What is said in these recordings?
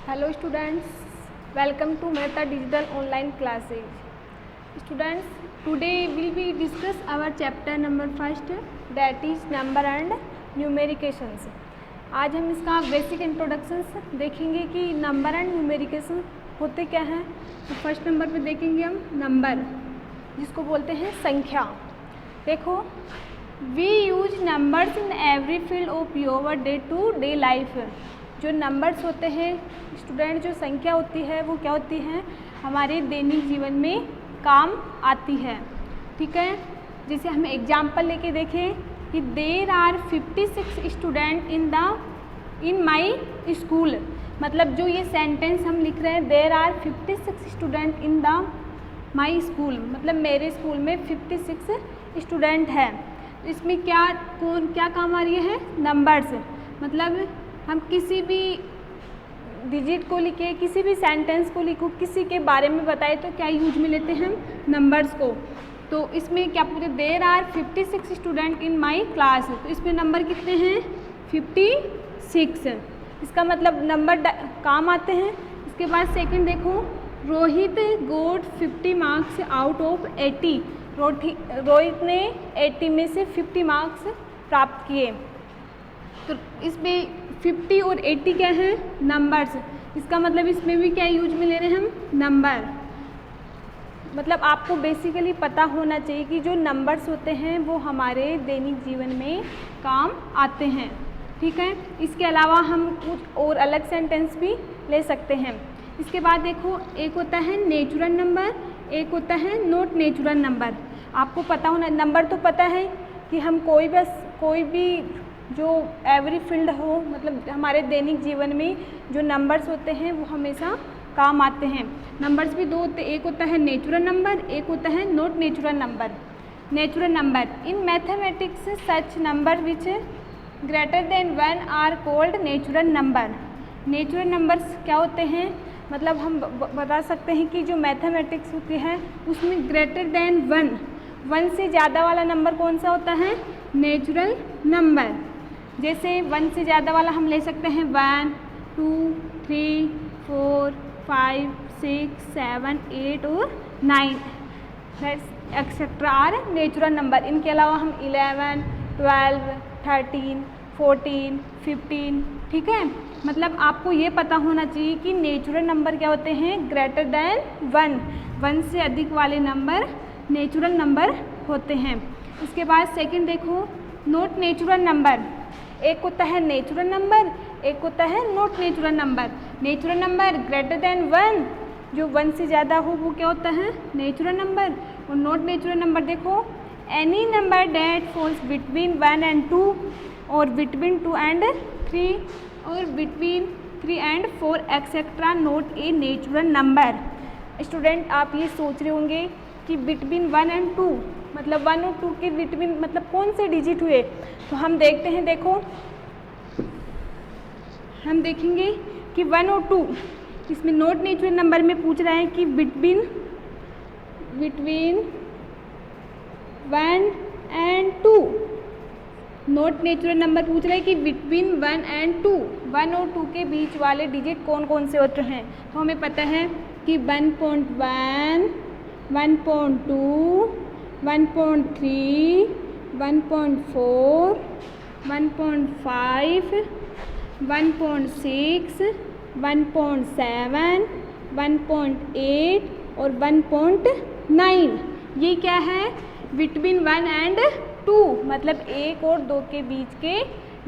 Hello students, welcome to Mehta Digital Online Classes. Students, today will be discuss our chapter number first, that is number and numerications. आज हम इसका basic introductions देखेंगे कि number and न्यूमेरिकेशन होते क्या हैं। तो फर्स्ट नंबर पे देखेंगे हम नंबर, जिसको बोलते हैं संख्या। देखो, we use numbers in every field of your day to day life. जो नंबर्स होते हैं स्टूडेंट, जो संख्या होती है वो क्या होती है, हमारे दैनिक जीवन में काम आती है। ठीक है, जैसे हम एग्जाम्पल लेके देखें कि there are 56 student in my school. मतलब जो ये सेंटेंस हम लिख रहे हैं, there are 56 student in the my school, मतलब मेरे स्कूल में 56 स्टूडेंट हैं। इसमें क्या काम आ रही है, नंबर्स। मतलब हम किसी भी डिजिट को लिखे, किसी भी सेंटेंस को लिखो, किसी के बारे में बताए तो क्या यूज में लेते हैं, नंबर्स को। तो इसमें क्या पूछे, there are 56 student in my class. तो इसमें नंबर कितने हैं, 56। इसका मतलब नंबर काम आते हैं। इसके बाद सेकंड देखो, रोहित गोट 50 मार्क्स आउट ऑफ 80। रोहित ने 80 में से 50 मार्क्स प्राप्त किए। तो इसमें 50 और 80 क्या है, नंबर्स। इसका मतलब इसमें भी क्या यूज में ले रहे हैं हम, नंबर। मतलब आपको बेसिकली पता होना चाहिए कि जो नंबर्स होते हैं वो हमारे दैनिक जीवन में काम आते हैं। ठीक है, इसके अलावा हम कुछ और अलग सेंटेंस भी ले सकते हैं। इसके बाद देखो, एक होता है नेचुरल नंबर, एक होता है नॉट नेचुरल नंबर। आपको पता होना, नंबर तो पता है कि हम कोई भी जो एवरी फील्ड हो, मतलब हमारे दैनिक जीवन में जो नंबर्स होते हैं वो हमेशा काम आते हैं। नंबर्स भी दो होते हैं, एक होता है नेचुरल नंबर, एक होता है not natural number. Natural number, in mathematics such number which greater than 1 are called natural number. Natural numbers क्या होते हैं, मतलब हम बता सकते हैं कि जो मैथमेटिक्स होती है उसमें ग्रेटर देन 1 से ज़्यादा वाला नंबर कौन सा होता है, नेचुरल नंबर। जैसे 1 से ज़्यादा वाला हम ले सकते हैं 1, 2, 3, 4, 5, 6, 7, 8 और 9 एक्सेट्रा आर नेचुरल नंबर। इनके अलावा हम 11, 12, 13, 14, 15। ठीक है, मतलब आपको ये पता होना चाहिए कि नेचुरल नंबर क्या होते हैं, ग्रेटर देन 1 से अधिक वाले नंबर नेचुरल नंबर होते हैं। इसके बाद सेकंड देखो, नॉट नेचुरल नंबर। एक होता है नेचुरल नंबर, एक होता है not natural number. Natural number greater than 1, जो 1 से ज़्यादा हो वो क्या होता है, नेचुरल नंबर। और नॉट नेचुरल नंबर देखो, any number that falls between 1 and 2 और बिटवीन 2 एंड 3 और between 3 and 4 etcetera not a natural number. Student, आप ये सोच रहे होंगे कि बिटवीन 1 एंड 2 मतलब 1 और 2 के बिटवीन मतलब कौन से डिजिट हुए। तो हम देखते हैं, देखो हम देखेंगे कि 1 और 2, इसमें नॉट नेचुरल नंबर में पूछ रहा है कि between 1 and 2। Not natural number पूछ रहा है कि बिटवीन 1 एंड 2, 1 और 2 के बीच वाले डिजिट कौन कौन से होते हैं। तो हमें पता है कि 1.1, 1.2, 1.3, 1.4, 1.5, 1.6, 1.7, 1.8 और 1.9। ये क्या है, बिटवीन 1 एंड 2, मतलब 1 और 2 के बीच के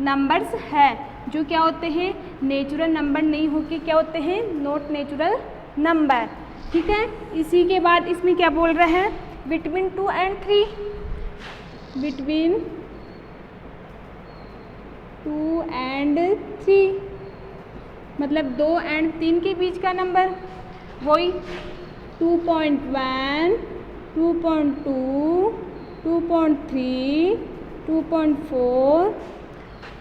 नंबर्स है, जो क्या होते हैं, नेचुरल नंबर नहीं होके क्या होते हैं, नॉट नेचुरल नंबर। ठीक है, इसी के बाद इसमें क्या बोल रहा है, बिटवीन 2 एंड 3, बिटवीन 2 एंड 3 मतलब 2 एंड 3 के बीच का नंबर। वही 2.1, 2.2, 2.3, 2.4,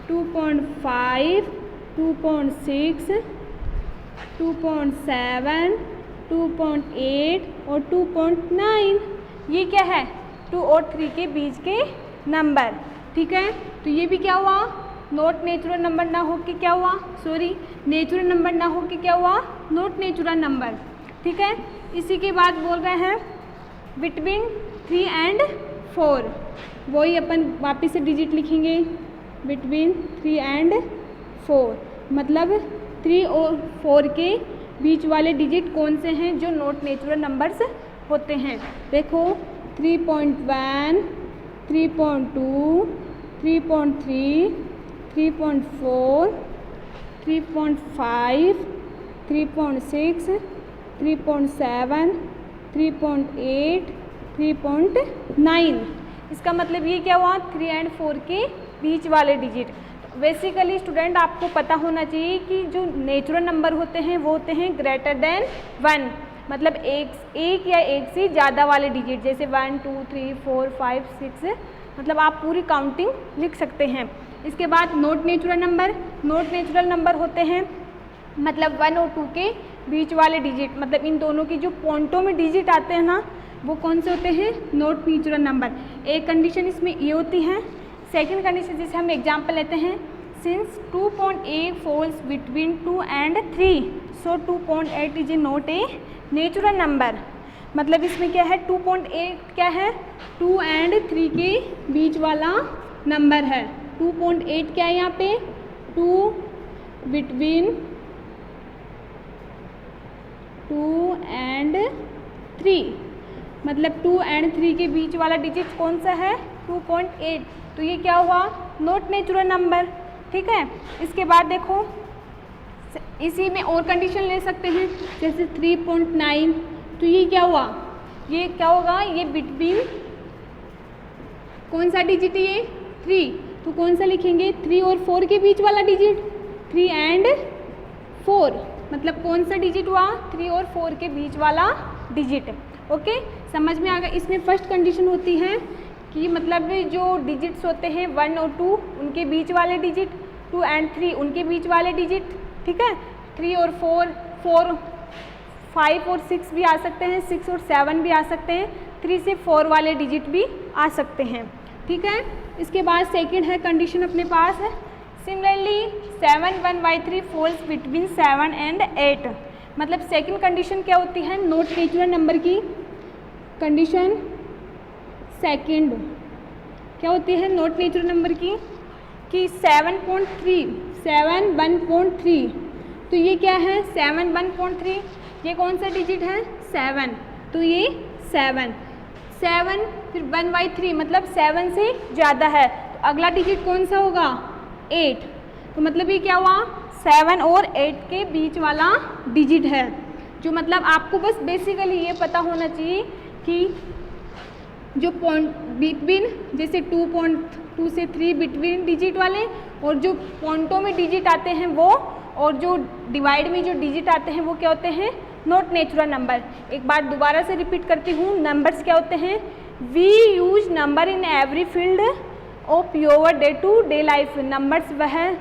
2.5, 2.6, 2.7, 2.8 और 2.9। ये क्या है, 2 और 3 के बीच के नंबर। ठीक है, तो ये भी क्या हुआ, नॉट नेचुरल नंबर ना हो के क्या हुआ, सॉरी नेचुरल नंबर ना हो के क्या हुआ, नॉट नेचुरल नंबर। ठीक है, इसी के बाद बोल रहे हैं बिटवीन 3 and 4, वही अपन वापस से डिजिट लिखेंगे, बिटवीन 3 and 4 मतलब 3 और 4 के बीच वाले डिजिट कौन से हैं जो नॉट नेचुरल नंबर्स होते हैं। देखो 3.1, 3.2, 3.3, 3.4, 3.5, 3.6, 3.7, 3.8, 3.9। इसका मतलब ये क्या हुआ, 3 and 4 के बीच वाले डिजिट। बेसिकली स्टूडेंट आपको पता होना चाहिए कि जो नेचुरल नंबर होते हैं वो होते हैं ग्रेटर देन 1, मतलब एक या एक से ज़्यादा वाले डिजिट, जैसे 1, 2, 3, 4, 5, 6, मतलब आप पूरी काउंटिंग लिख सकते हैं। इसके बाद not natural number, not natural number होते हैं मतलब 1 और 2 के बीच वाले डिजिट, मतलब इन दोनों की जो पॉइंटों में डिजिट आते हैं ना, वो कौन से होते हैं, नॉट नेचुरल नंबर। एक कंडीशन इसमें ये होती है। सेकेंड कंडीशन जैसे हम एग्जाम्पल लेते हैं, since 2.8 falls between 2 and 3, so 2.8 is a not a natural number. मतलब इसमें क्या है, 2.8 क्या है, 2 and 3 के बीच वाला नंबर है। 2.8 क्या है यहाँ पे, 2 बिटवीन 2 and 3, मतलब 2 and 3 के बीच वाला डिजिट कौन सा है, 2.8, तो ये क्या हुआ, नॉट नेचुरल नंबर। ठीक है, इसके बाद देखो इसी में और कंडीशन ले सकते हैं, जैसे 3.9, तो ये क्या हुआ, ये क्या होगा, ये बिटवीन कौन सा डिजिट है, ये 3, तो कौन सा लिखेंगे, 3 और 4 के बीच वाला डिजिट, 3 and 4, मतलब कौन सा डिजिट हुआ, 3 और 4 के बीच वाला डिजिट। ओके, समझ में आ गया। इसमें फर्स्ट कंडीशन होती है कि मतलब जो डिजिट्स होते हैं 1 और 2 उनके बीच वाले डिजिट, 2 and 3 उनके बीच वाले डिजिट। ठीक है, 3 और 4, 5 और 6 भी आ सकते हैं, 6 और 7 भी आ सकते हैं, 3 से 4 वाले डिजिट भी आ सकते हैं। ठीक है, इसके बाद सेकंड है कंडीशन अपने पास है, सिमिलरली 7 1/3 फॉल्स बिटवीन 7 and 8, मतलब सेकंड कंडीशन क्या होती है, नॉट नेचुरल नंबर की कंडीशन सेकंड क्या होती है, नॉट नेचुरल नंबर की, कि 7.3, 7 1.3, तो ये क्या है, 7 1.3, ये कौन सा डिजिट है, 7, तो ये 7 फिर 1/3 मतलब 7 से ज़्यादा है, तो अगला डिजिट कौन सा होगा, 8, तो मतलब ये क्या हुआ, 7 और 8 के बीच वाला डिजिट है। जो मतलब आपको बस बेसिकली ये पता होना चाहिए कि जो पॉइंट बिटवीन जैसे 2.2 से 3 बिटवीन डिजिट वाले, और जो पॉइंटों में डिजिट आते हैं वो, और जो डिवाइड में जो डिजिट आते हैं वो क्या होते हैं, नॉट नेचुरल नंबर। एक बार दोबारा से रिपीट करती हूँ, नंबर्स क्या होते हैं, we use number in every field of your day to day life. Numbers वह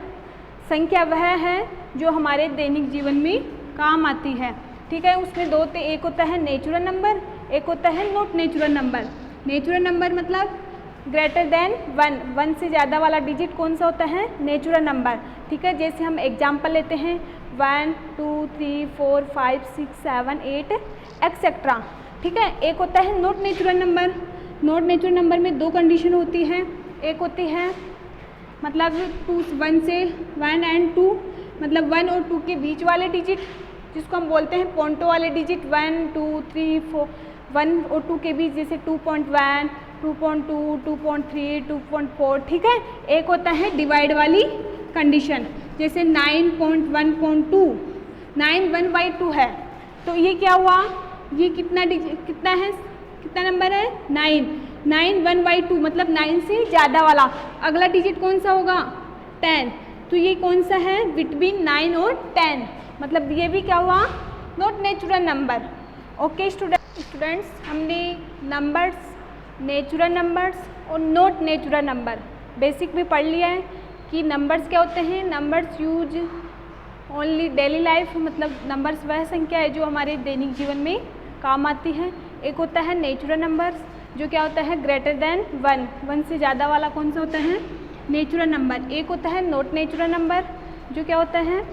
संख्या वह है जो हमारे दैनिक जीवन में काम आती है। ठीक है, उसमें दो होते, एक होता है नेचुरल नंबर, एक होता है not natural number. Natural number मतलब ग्रेटर देन 1 से ज़्यादा वाला डिजिट कौन सा होता है, नेचुरल नंबर। ठीक है, जैसे हम एग्जाम्पल लेते हैं 1 2 3 4 5 6 7 8 एक्सेट्रा। ठीक है, एक होता है not natural number. Not natural number में दो कंडीशन होती हैं, एक होती है मतलब 1 से 1 and 2, मतलब 1 और 2 के बीच वाले डिजिट जिसको हम बोलते हैं पॉइंटो वाले डिजिट, 1 2 3 4, 1 और 2 के बीच जैसे 2.1 2.2 2.3 2.4। ठीक है, एक होता है डिवाइड वाली कंडीशन, जैसे 9.1.2, 9 1/2 है, तो ये क्या हुआ, ये कितना है, कितना नंबर है, 9 1/2 मतलब 9 से ज़्यादा वाला। अगला डिजिट कौन सा होगा, 10, तो ये कौन सा है, बिटवीन 9 और 10, मतलब ये भी क्या हुआ, not natural number. Okay students, हमने नंबर्स, नेचुरल नंबर्स और नॉट नेचुरल नंबर बेसिक में पढ़ लिया है कि नंबर्स क्या होते हैं। Numbers use only daily life, मतलब नंबर्स वह संख्या है जो हमारे दैनिक जीवन में काम आती है। एक होता है नेचुरल नंबर्स जो क्या होता है, ग्रेटर देन 1 से ज़्यादा वाला कौन सा होता है, नेचुरल नंबर, एक होता है नॉट नेचुरल नंबर, जो क्या होता है,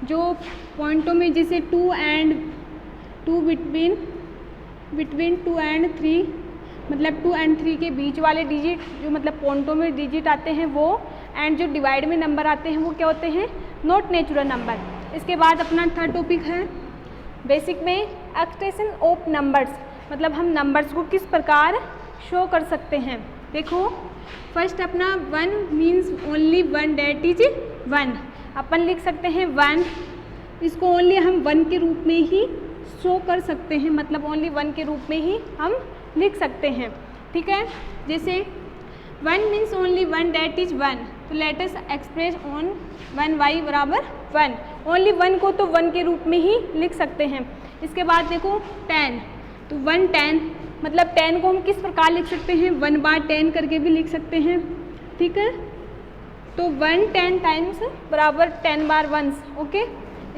जो पॉइंटों में जैसे 2 बिटवीन 2 and 3, मतलब 2 and 3 के बीच वाले डिजिट, जो मतलब पॉइंटों में डिजिट आते हैं वो, एंड जो डिवाइड में नंबर आते हैं वो क्या होते हैं, नॉट नेचुरल नंबर। इसके बाद अपना थर्ड टॉपिक है बेसिक में एक्सप्रेशन ऑफ नंबर्स, मतलब हम नंबर्स को किस प्रकार शो कर सकते हैं। देखो फर्स्ट अपना 1 मीन्स ओनली 1, डैट इज 1, अपन लिख सकते हैं 1, इसको ओनली हम 1 के रूप में ही शो कर सकते हैं, मतलब ओनली 1 के रूप में ही हम लिख सकते हैं, ठीक है। जैसे 1 मीन्स ओनली 1, डैट इज 1, तो let us express on 1y बराबर 1, ओनली 1 को तो 1 के रूप में ही लिख सकते हैं। इसके बाद देखो 10, तो 1 10, मतलब 10 को हम किस प्रकार लिख सकते हैं, 1 बार 10 करके भी लिख सकते हैं, ठीक है। तो 1 10 टाइम्स बराबर 10 बार 1s, ओके।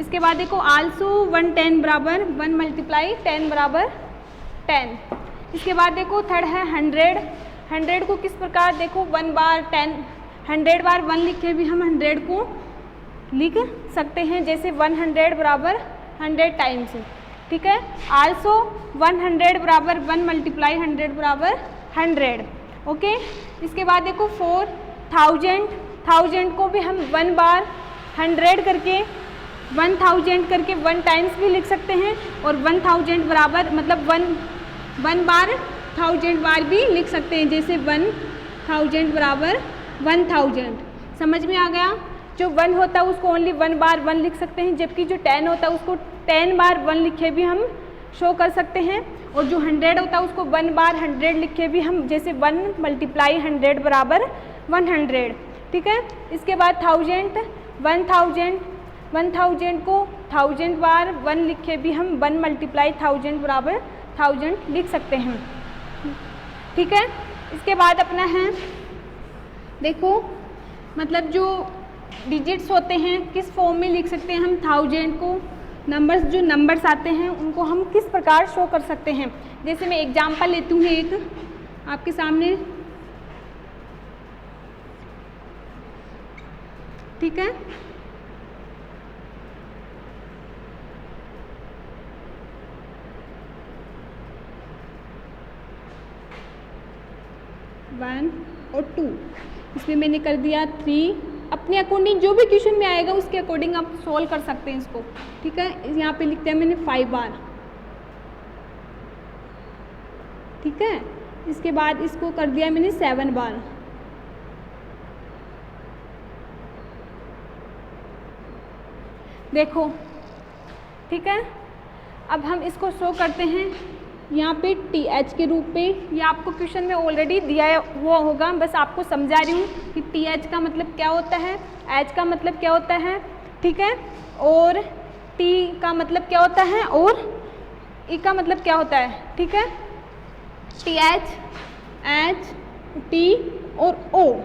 इसके बाद देखो आल्सो 1 10 बराबर 1 मल्टीप्लाई 10 बराबर 10। इसके बाद देखो थर्ड है 100, 100 को किस प्रकार, देखो 1 बार 10, 100 बार 1 लिखे भी हम 100 को लिख सकते हैं, जैसे 100 बराबर 100 टाइम्स, ठीक है। आल्सो 100 बराबर 1 मल्टीप्लाई 100 बराबर 100, ओके। इसके बाद देखो 4000, 1000 को भी हम 1 बार 100 करके 1000 करके 1 टाइम्स भी लिख सकते हैं, और 1000 बराबर मतलब 1 बार 1000 बार भी लिख सकते हैं, जैसे 1000 बराबर 1000। समझ में आ गया। जो 1 होता है उसको ओनली 1 बार 1 लिख सकते हैं, जबकि जो 10 होता है उसको 10 बार 1 लिखे भी हम शो कर सकते हैं, और जो 100 होता है उसको 1 बार 100 लिखे भी हम, जैसे 1 मल्टीप्लाई 100 बराबर 100, ठीक है। इसके बाद 1000 को 1000 बार 1 लिखे भी हम 1 मल्टीप्लाई 1000 बराबर 1000 लिख सकते हैं, ठीक है। इसके बाद अपना है देखो, मतलब जो डिजिट्स होते हैं किस फॉर्म में लिख सकते हैं हम 1000 को, नंबर्स जो नंबर्स आते हैं उनको हम किस प्रकार शो कर सकते हैं। जैसे मैं एग्जांपल लेती हूँ एक आपके सामने, ठीक है। वन और 2, इसमें मैंने कर दिया 3, अपने अकॉर्डिंग जो भी क्वेश्चन में आएगा उसके अकॉर्डिंग आप सॉल्व कर सकते हैं इसको, ठीक है। यहाँ पे लिख दिया मैंने 5 बार, ठीक है। इसके बाद इसको कर दिया मैंने 7 बार, देखो, ठीक है। अब हम इसको शो करते हैं यहाँ पे TH के रूप में, ये आपको क्वेश्चन में ऑलरेडी दिया हुआ होगा, बस आपको समझा रही हूँ कि TH का मतलब क्या होता है, H का मतलब क्या होता है, ठीक है, और T का मतलब क्या होता है, और E का मतलब क्या होता है, ठीक है। TH, H, T और O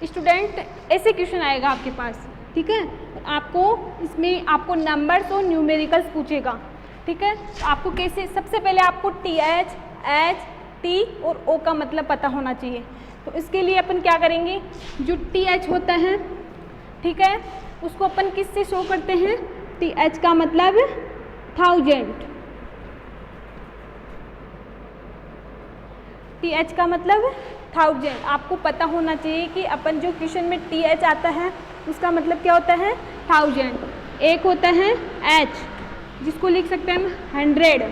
स्टूडेंट ऐसे क्वेश्चन आएगा आपके पास, ठीक है। आपको इसमें आपको नंबर्स और न्यूमेरिकल्स पूछेगा, ठीक है। तो आपको कैसे, सबसे पहले आपको TH, H, T और O का मतलब पता होना चाहिए। तो इसके लिए अपन क्या करेंगे, जो TH होता है, ठीक है, उसको अपन किससे शो करते हैं, TH का मतलब 1000, TH का मतलब 1000। आपको पता होना चाहिए कि अपन जो क्वेश्चन में TH आता है उसका मतलब क्या होता है 1000। एक होता है H जिसको लिख सकते हैं हम 100,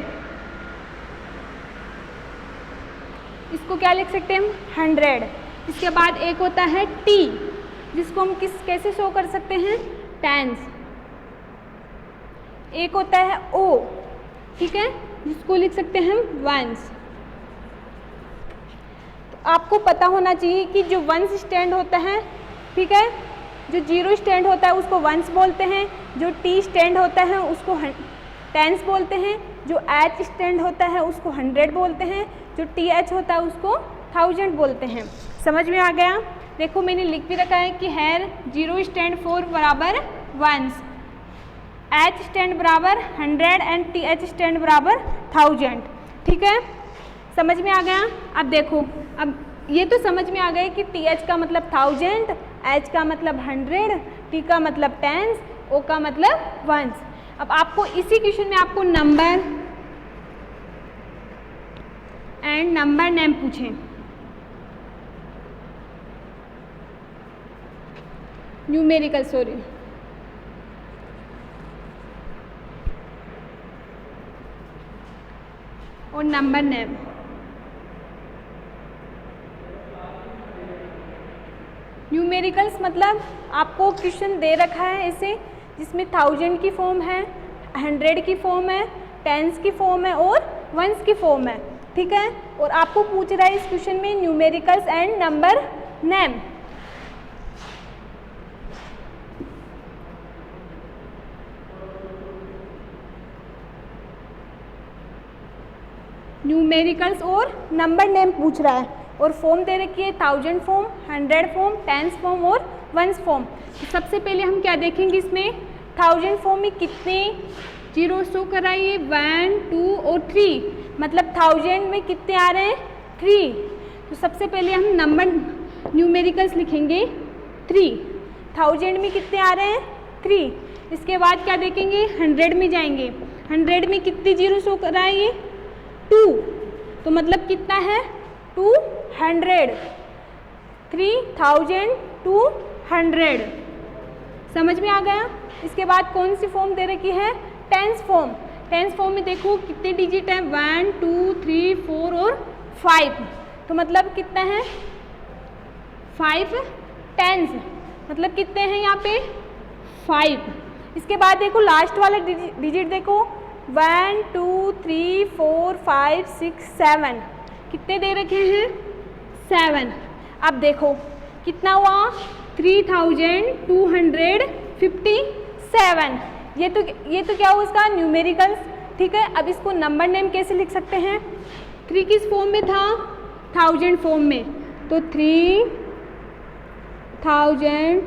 इसको क्या लिख सकते हैं हम 100। इसके बाद एक होता है T जिसको हम कैसे शो कर सकते हैं टेंस। एक होता है O, ठीक है, जिसको लिख सकते हैं हम वंस। तो आपको पता होना चाहिए कि जो वंस स्टैंड होता है, ठीक है, जो 0 स्टैंड होता है उसको वंस बोलते हैं, जो T स्टैंड होता है उसको टेंस बोलते हैं, जो H स्टैंड होता है उसको 100 बोलते हैं, जो TH होता है उसको 1000 बोलते हैं। समझ में आ गया। देखो मैंने लिख भी रखा है कि हेयर 0 स्टैंड फॉर बराबर वंस, H स्टैंड बराबर 100 एंड TH स्टैंड बराबर 1000, ठीक है, समझ में आ गया। अब देखो, अब ये तो समझ में आ गए कि TH का मतलब 1000, H का मतलब 100, T का मतलब टेंस, O का मतलब वंस। अब आपको इसी क्वेश्चन में आपको नंबर एंड नंबर नेम पूछें, न्यूमेरिकल सॉरी, और नंबर नेम। न्यूमेरिकल्स मतलब आपको क्वेश्चन दे रखा है ऐसे, जिसमें 1000 की फॉर्म है, 100 की फॉर्म है, टेंस की फॉर्म है और वंस की फॉर्म है, ठीक है। और आपको पूछ रहा है इस क्वेश्चन में numericals and number name. Numericals और नंबर नेम पूछ रहा है, और फॉर्म दे रखी है 1000 फॉर्म, 100 फॉर्म, टेंस फॉर्म और वंस फॉर्म। सबसे पहले हम क्या देखेंगे, इसमें 1000 फॉर्म में कितने जीरो शो कराइए, 1 2 और 3, मतलब 1000 में कितने आ रहे हैं 3। तो सबसे पहले हम नंबर न्यूमेरिकल्स लिखेंगे 3, 1000 में कितने आ रहे हैं 3। इसके बाद क्या देखेंगे, 100 में जाएंगे, 100 में कितने जीरो शो कराइए 2, तो मतलब कितना है 200, 3200, समझ में आ गया। इसके बाद कौन सी फॉर्म दे रखी है, टेंस फॉर्म। टेंस फॉर्म में देखो कितने डिजिट हैं, 1 2 3 4 और 5, तो मतलब कितना है 5 टेंस, मतलब कितने हैं यहाँ पे 5। इसके बाद देखो लास्ट वाला डिजिट देखो, 1 2 3 4 5 6 7, कितने दे रखे हैं 7। अब देखो कितना हुआ 3257। ये तो क्या हुआ इसका न्यूमेरिकल्स, ठीक है। अब इसको नंबर नेम कैसे लिख सकते हैं, 3 किस फॉर्म में था 1000 फॉर्म में, तो 3000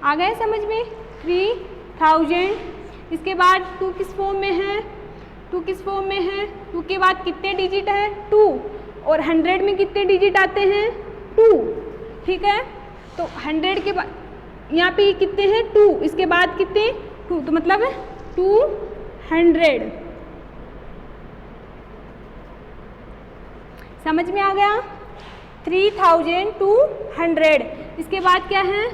आ गए समझ में, 3000। इसके बाद 2 किस फॉर्म में है, 2 किस फॉर्म में है, 2 के बाद कितने डिजिट है 2, और 100 में कितने डिजिट आते हैं 2, ठीक है। तो 100 के बाद यहाँ पे कितने हैं 2, इसके बाद कितने 2, तो मतलब 200, समझ में आ गया 3200। इसके बाद क्या है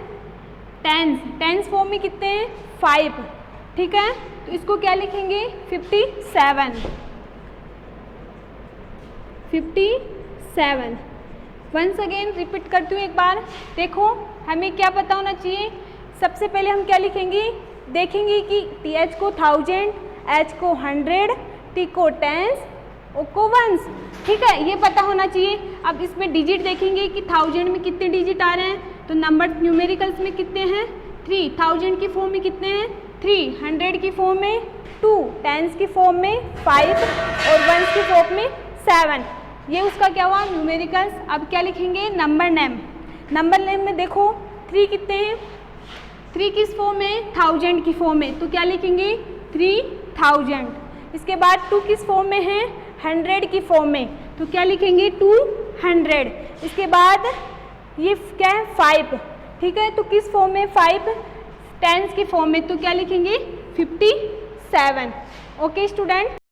टेंस फॉर्म में कितने हैं 5, ठीक है। तो इसको क्या लिखेंगे 57। वंस अगेन रिपीट करती हूँ एक बार, देखो हमें क्या पता होना चाहिए। सबसे पहले हम क्या लिखेंगे, देखेंगे कि TH को 1000, H को 100, T को टेंस, O को वंस, ठीक है, ये पता होना चाहिए। अब इसमें डिजिट देखेंगे कि 1000 में कितने डिजिट आ रहे हैं, तो नंबर न्यूमेरिकल्स में कितने हैं 3, 1000 की फॉर्म में कितने हैं 3, 100 की फॉर्म में 2, टेंस की फॉर्म में 5 और वंस की फॉर्म में 7। ये उसका क्या हुआ न्यूमेरिकल्स। अब क्या लिखेंगे नंबर नेम। नंबर नेम में देखो 3 कितने हैं, 3 किस फॉर्म में 1000 की फॉर्म में, तो क्या लिखेंगे 3000। इसके बाद 2 किस फॉर्म में है 100 की फॉर्म में, तो क्या लिखेंगे 200। इसके बाद ये क्या है 5, ठीक है, तो किस फॉर्म में 5 टेंस की फॉर्म में, तो क्या लिखेंगे 57। Okay student.